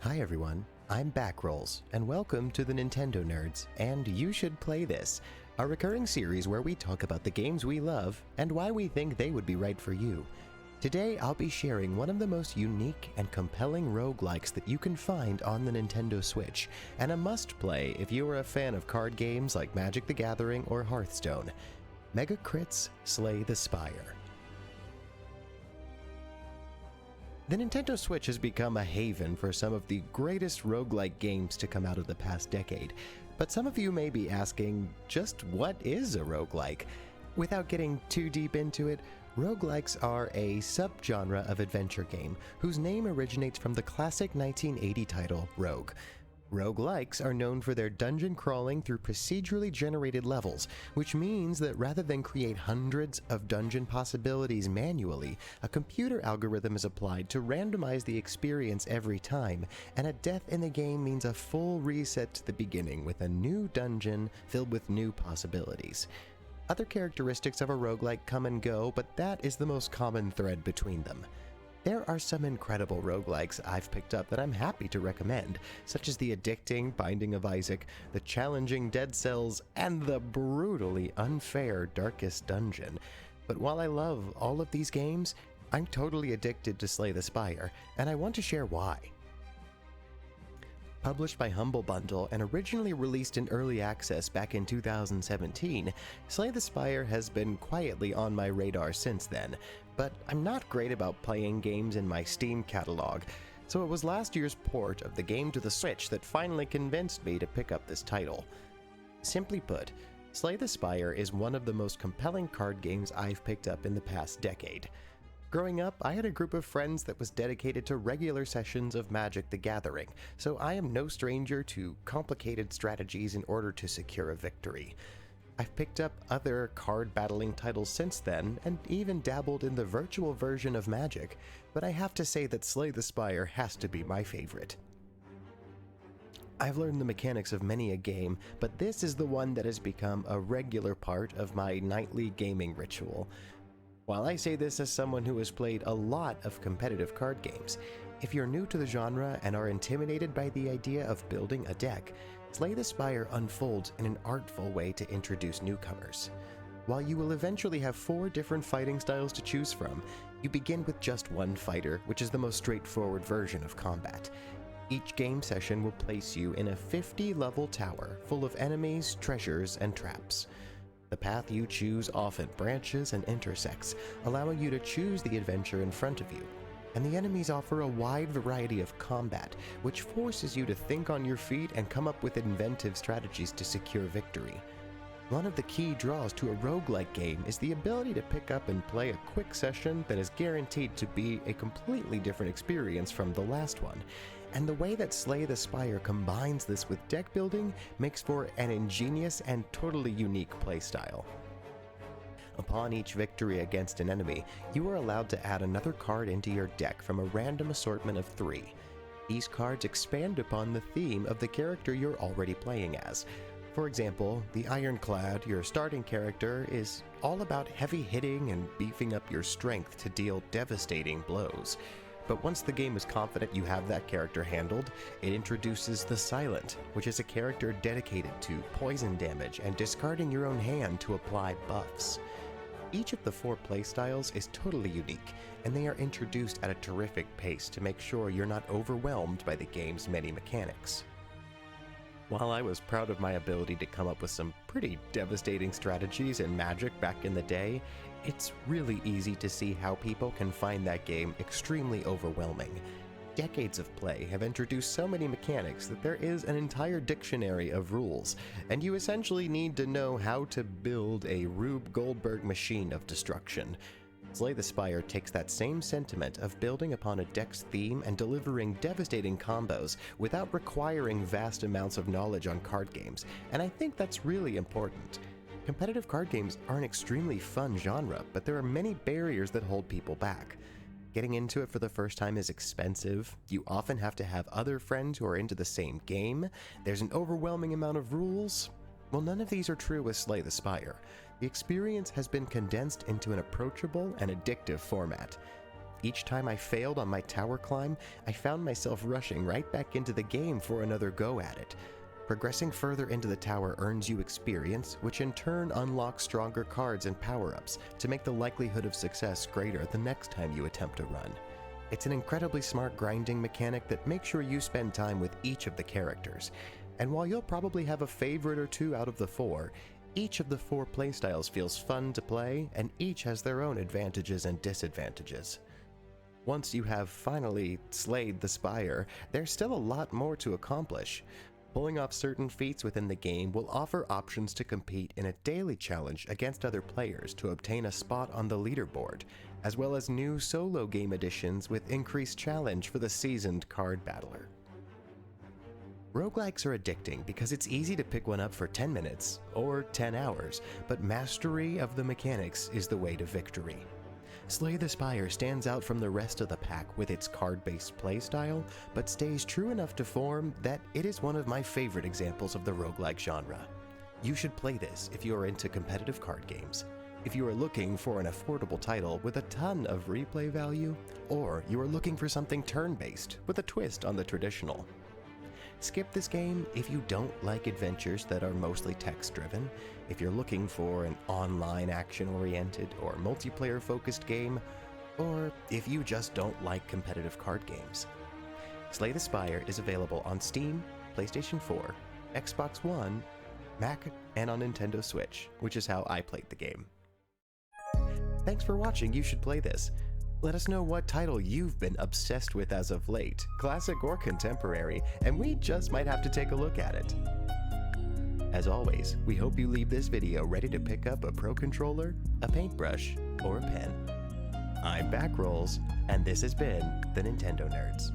Hi everyone, I'm Backrolls, and welcome to the Nintendo Nerds, and You Should Play This, a recurring series where we talk about the games we love and why we think they would be right for you. Today I'll be sharing one of the most unique and compelling roguelikes that you can find on the Nintendo Switch, and a must-play if you are a fan of card games like Magic the Gathering or Hearthstone. Mega Crit's Slay the Spire. The Nintendo Switch has become a haven for some of the greatest roguelike games to come out of the past decade, but some of you may be asking, just what is a roguelike? Without getting too deep into it, roguelikes are a subgenre of adventure game whose name originates from the classic 1980 title Rogue. Roguelikes are known for their dungeon crawling through procedurally generated levels, which means that rather than create hundreds of dungeon possibilities manually, a computer algorithm is applied to randomize the experience every time, and a death in the game means a full reset to the beginning with a new dungeon filled with new possibilities. Other characteristics of a roguelike come and go, but that is the most common thread between them. There are some incredible roguelikes I've picked up that I'm happy to recommend, such as the addicting Binding of Isaac, the challenging Dead Cells, and the brutally unfair Darkest Dungeon. But while I love all of these games, I'm totally addicted to Slay the Spire, and I want to share why. Published by Humble Bundle and originally released in early access back in 2017, Slay the Spire has been quietly on my radar since then, but I'm not great about playing games in my Steam catalog, so it was last year's port of the game to the Switch that finally convinced me to pick up this title. Simply put, Slay the Spire is one of the most compelling card games I've picked up in the past decade. Growing up, I had a group of friends that was dedicated to regular sessions of Magic the Gathering, so I am no stranger to complicated strategies in order to secure a victory. I've picked up other card battling titles since then, and even dabbled in the virtual version of Magic, but I have to say that Slay the Spire has to be my favorite. I've learned the mechanics of many a game, but this is the one that has become a regular part of my nightly gaming ritual. While I say this as someone who has played a lot of competitive card games, if you're new to the genre and are intimidated by the idea of building a deck, Slay the Spire unfolds in an artful way to introduce newcomers. While you will eventually have 4 different fighting styles to choose from, you begin with just one fighter, which is the most straightforward version of combat. Each game session will place you in a 50-level tower full of enemies, treasures, and traps. The path you choose often branches and intersects, allowing you to choose the adventure in front of you. And the enemies offer a wide variety of combat, which forces you to think on your feet and come up with inventive strategies to secure victory. One of the key draws to a roguelike game is the ability to pick up and play a quick session that is guaranteed to be a completely different experience from the last one. And the way that Slay the Spire combines this with deck building makes for an ingenious and totally unique playstyle. Upon each victory against an enemy, you are allowed to add another card into your deck from a random assortment of 3. These cards expand upon the theme of the character you're already playing as. For example, the Ironclad, your starting character, is all about heavy hitting and beefing up your strength to deal devastating blows. But once the game is confident you have that character handled, it introduces the Silent, which is a character dedicated to poison damage and discarding your own hand to apply buffs. Each of the 4 playstyles is totally unique, and they are introduced at a terrific pace to make sure you're not overwhelmed by the game's many mechanics. While I was proud of my ability to come up with some pretty devastating strategies in Magic back in the day, it's really easy to see how people can find that game extremely overwhelming. Decades of play have introduced so many mechanics that there is an entire dictionary of rules, and you essentially need to know how to build a Rube Goldberg machine of destruction. Slay the Spire takes that same sentiment of building upon a deck's theme and delivering devastating combos without requiring vast amounts of knowledge on card games, and I think that's really important. Competitive card games are an extremely fun genre, but there are many barriers that hold people back. Getting into it for the first time is expensive, you often have to have other friends who are into the same game, there's an overwhelming amount of rules. Well, none of these are true with Slay the Spire. The experience has been condensed into an approachable and addictive format. each time I failed on my tower climb, I found myself rushing right back into the game for another go at it. Progressing further into the tower earns you experience, which in turn unlocks stronger cards and power-ups to make the likelihood of success greater the next time you attempt a run. It's an incredibly smart grinding mechanic that makes sure you spend time with each of the characters. And while you'll probably have a favorite or two out of the four, each of the four playstyles feels fun to play, and each has their own advantages and disadvantages. Once you have finally slayed the Spire, there's still a lot more to accomplish. Pulling off certain feats within the game will offer options to compete in a daily challenge against other players to obtain a spot on the leaderboard, as well as new solo game additions with increased challenge for the seasoned card battler. Roguelikes are addicting because it's easy to pick one up for 10 minutes or 10 hours, but mastery of the mechanics is the way to victory. Slay the Spire stands out from the rest of the pack with its card-based playstyle, but stays true enough to form that it is one of my favorite examples of the roguelike genre. You should play this if you are into competitive card games, if you are looking for an affordable title with a ton of replay value, or you are looking for something turn-based with a twist on the traditional. Skip this game if you don't like adventures that are mostly text-driven, if you're looking for an online action-oriented or multiplayer-focused game, or if you just don't like competitive card games. Slay the Spire is available on Steam, PlayStation 4, Xbox One, Mac, and on Nintendo Switch, which is how I played the game. Thanks for watching You Should Play This. Let us know what title you've been obsessed with as of late, classic or contemporary, and we just might have to take a look at it. As always, we hope you leave this video ready to pick up a Pro Controller, a paintbrush, or a pen. I'm Backrolls, and this has been the Nintendo Nerds.